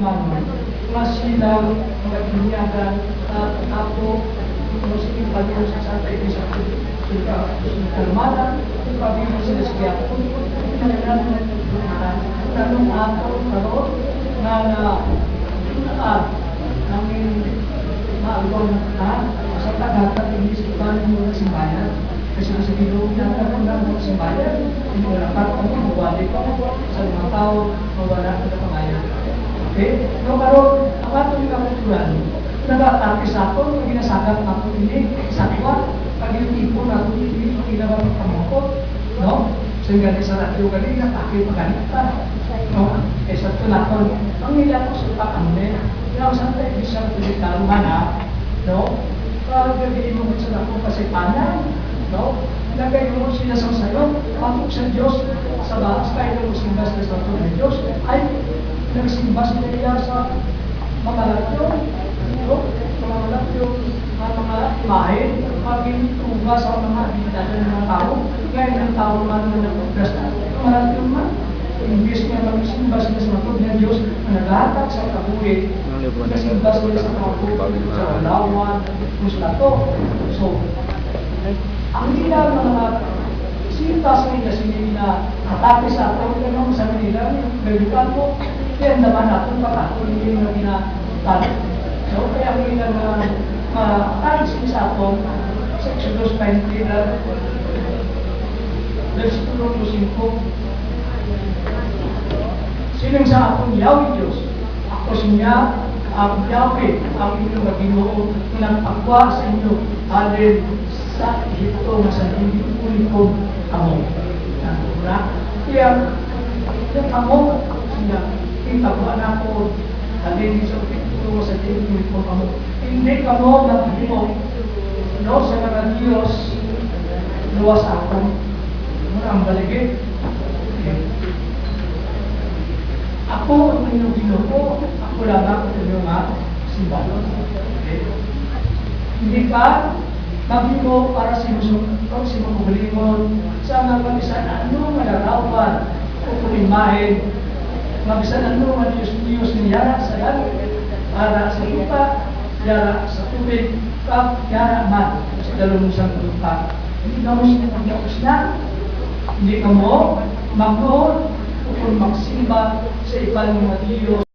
Manon, nga silang mga binyagan at ako, kung sige pagyo sa Santa Iglesia Kalmada, kung pagyo sila sa Quiapo, tanong ako karoon na namin maalwan na sa tagatan hindi sipan mo sa simbahan. Kasi sa bilog na karoon mo sa simbahan, hindi mo dapat ang ibuwali ko sa mga tao mawala ng kapangayan. Okay? No, karoon, ang atong kakulturan, nag-atake sa ako, nung ginasagat na ako ini, sa kwa, pag yung tipo na ako ini, ginawa ng pamukot, no? Sehingga di sa radio kanina, pakil paganita, no? Sa tunaton, ang nila ko sa pakamne, yung Santa Iglesia Kalmada, no? Pagkagiin mo sa ako kasi panan, no? Lagay mo sila sa sayo, patok sa Diyos, sa baas tayo ng simba sa Santo ng Diyos, ay nagsimba sila niya sa mga latyo, no? Mga latyo, mga imahe, maging tuba sa mga habilidad ng mga tao, ngayon ang tao man na nagpagdas na, mga latyo man, imbis niya magsimba sila sa matod ng Diyos, na naghatag sa kabuhi, nagsimba sila sa kabuhi, sa walawan, muslato. So, ang nila mga sintas nila sila atake sa ato, ganun sa nila, balikan mo, yan naman natin pagkatuloy na ginatalo. So, kaya ang nila atake sila sa ato, sa Exodus 20 na versikulo 5, silang sa akong Yahweh Diyos, ako siya, ang Yahweh, ang inyong Ginoo, nagpagwa sa inyo, alin sa Egypto na sa hindi ulikod kamo. Kaya, yung kamo, siya, itagwa na po, alin sa Egypto sa hindi ulikod kamo. Hindi kamo naghimo, no, sa mga Diyos, luwas ako, ang baligid. Ako ang inyong Ginoo, ako lang ang inyong simbahan. Okay? Hindi ka maghimo para sinusunod, sinukubulimon, sa mga mabisan ano malarawan, o kulimahin, mabisan ano Diyos niyara sa langit, para sa lupa, yara sa tubig, kap yara man sa dalawang isang lupa. Hindi ka mo sinagayos na, hindi ka mo magnoon, kung magsimba sa ibang mga Diyos.